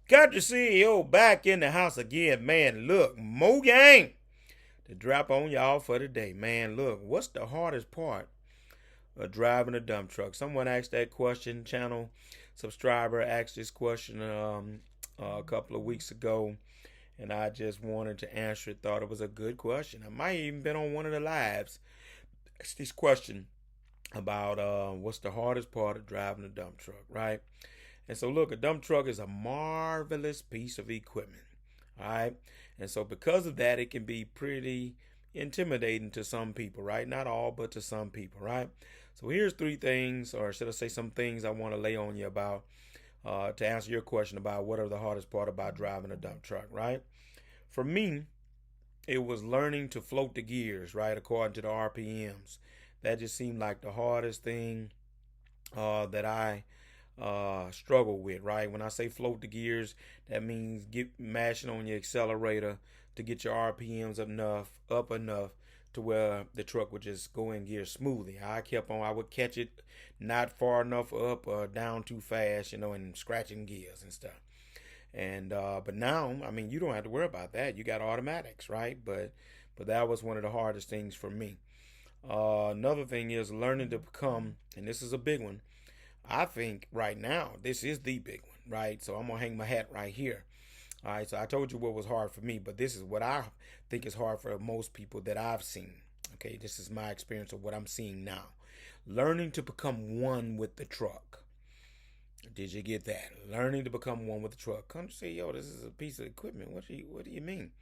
Got your CEO back in the house again, man. Look, Mo Gang to drop on y'all for today, man. Look, what's the hardest part of driving a dump truck? Someone asked that question. Channel subscriber asked this question a couple of weeks ago, and I just wanted to answer it. Thought it was a good question. I might even been on one of the lives. Asked this question about what's the hardest part of driving a dump truck, right? And so, look, a dump truck is a marvelous piece of equipment. All right. And so, because of that, it can be pretty intimidating to some people, right? Not all, but to some people, right? So, here's three things, or should I say, some things I want to lay on you about to answer your question about what are the hardest part about driving a dump truck, right? For me, it was learning to float the gears, right? According to the RPMs. That just seemed like the hardest thing that I struggle with, right? When I say float the gears, that means get mashing on your accelerator to get your RPMs up enough to where the truck would just go in gear smoothly. I would catch it not far enough up or down too fast, and scratching gears and stuff. And but now, I mean, you don't have to worry about that. You got automatics, right? But that was one of the hardest things for me. Another thing is learning to become, and this is a big one. I think right now this is the big one, right? So I'm gonna hang my hat right here. All right. So I told you what was hard for me, but this is what I think is hard for most people that I've seen. Okay, this is my experience of what I'm seeing now. Learning to become one with the truck. Did you get that? Learning to become one with the truck. Come to say, yo, this is a piece of equipment. What do you mean?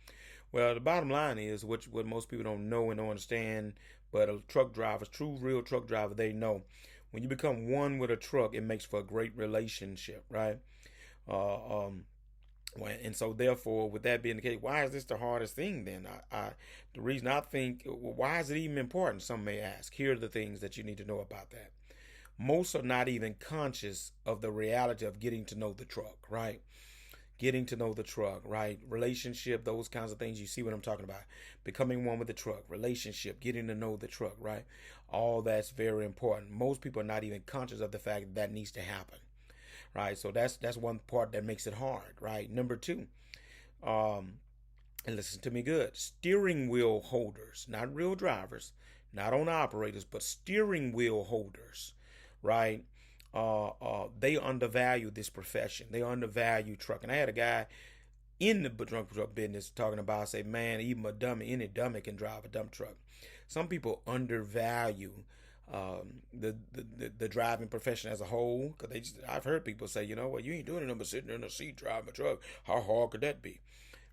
Well, the bottom line is what most people don't know and don't understand, but a truck driver, true real truck driver, they know. When you become one with a truck, it makes for a great relationship, right? Uh, um, and so therefore, with that being the case, why is this the hardest thing then? The reason I think, why is it even important? Some may ask. Here are the things that you need to know about that. Most are not even conscious of the reality of getting to know the truck, right? Getting to know the truck, right? Relationship, those kinds of things. You see what I'm talking about. Becoming one with the truck, relationship, getting to know the truck, right? All that's very important. Most people are not even conscious of the fact that that needs to happen, right? So that's one part that makes it hard, right? Number two, um, and listen to me good, steering wheel holders, not real drivers, not owner operators, but steering wheel holders, right? They undervalue this profession. They undervalue trucking. I had a guy in the dump truck business talking about, say, man, even any dummy can drive a dump truck. Some people undervalue the driving profession as a whole, because I've heard people say, you know what, you ain't doing nothing but sitting in a seat driving a truck. How hard could that be,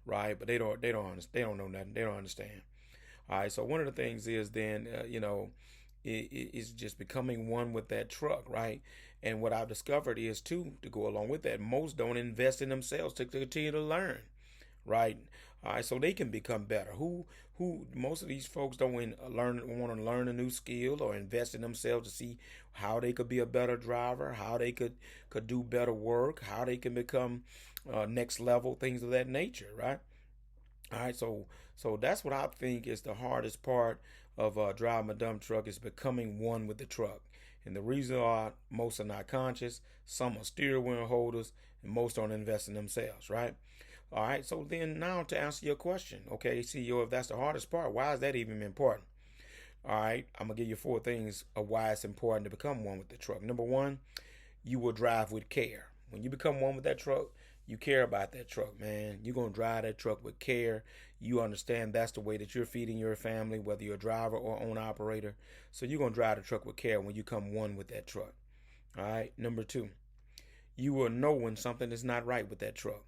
right? But they don't know nothing. They don't understand. All right, so one of the things is then it's just becoming one with that truck, right? And what I've discovered is too, to go along with that, most don't invest in themselves to continue to learn, right? All right, so they can become better. Who most of these folks don't want to learn a new skill or invest in themselves to see how they could be a better driver, how they could do better work, how they can become next level, things of that nature, right? All right, so that's what I think is the hardest part of driving a dump truck is becoming one with the truck. And the reason are most are not conscious, some are steering wheel holders, and most don't invest in themselves, right? All right, so then now to answer your question, okay, CEO, if that's the hardest part, why is that even important? All right, I'm gonna give you four things of why it's important to become one with the truck. Number one, you will drive with care. When you become one with that truck, you care about that truck, man. You're going to drive that truck with care. You understand that's the way that you're feeding your family, whether you're a driver or owner operator. So you're going to drive the truck with care when you come one with that truck. All right. Number two, you will know when something is not right with that truck.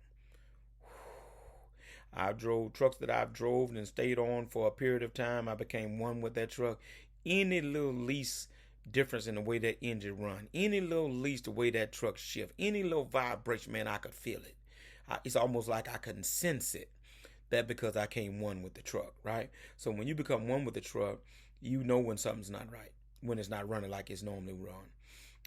I drove trucks that I've drove and stayed on for a period of time. I became one with that truck. Any little least difference in the way that engine run, any little least the way that truck shift, any little vibration, man, I could feel it. It's almost like I couldn't sense it. That because I came one with the truck, right? So when you become one with the truck, you know when something's not right, when it's not running like it's normally run.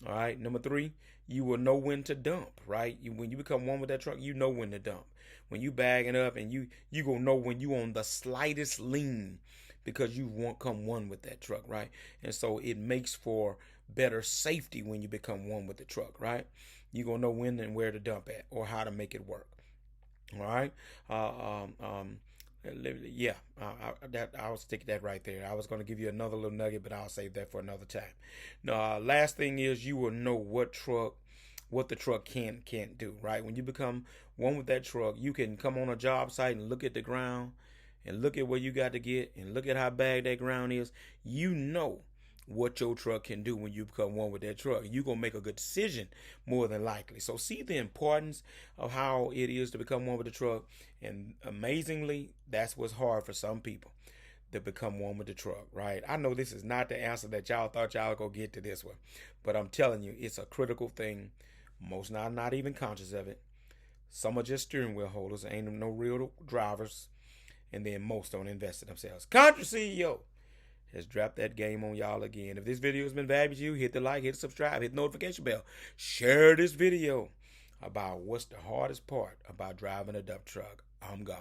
All right. Number three, you will know when to dump, right? When you become one with that truck, you know when to dump. When you bagging up and you gonna know when you on the slightest lean because you won't come one with that truck, right? And so it makes for better safety when you become one with the truck, right? You're going to know when and where to dump at or how to make it work. All right. Yeah, I'll stick that right there. I was going to give you another little nugget, but I'll save that for another time. Now, last thing is you will know what the truck can't do. Right. When you become one with that truck, you can come on a job site and look at the ground, and look at where you got to get, and look at how bad that ground is. You know what your truck can do when you become one with that truck. You're going to make a good decision more than likely. So see the importance of how it is to become one with the truck. And amazingly, that's what's hard for some people, to become one with the truck, right? I know this is not the answer that y'all thought y'all go get to this one, but I'm telling you, it's a critical thing. Most not even conscious of it. Some are just steering wheel holders, ain't no real drivers, and then most don't invest in themselves. Country CEO has dropped that game on y'all again. If this video has been valuable to you, hit the like, hit the subscribe, hit the notification bell. Share this video about what's the hardest part about driving a dump truck. I'm gone.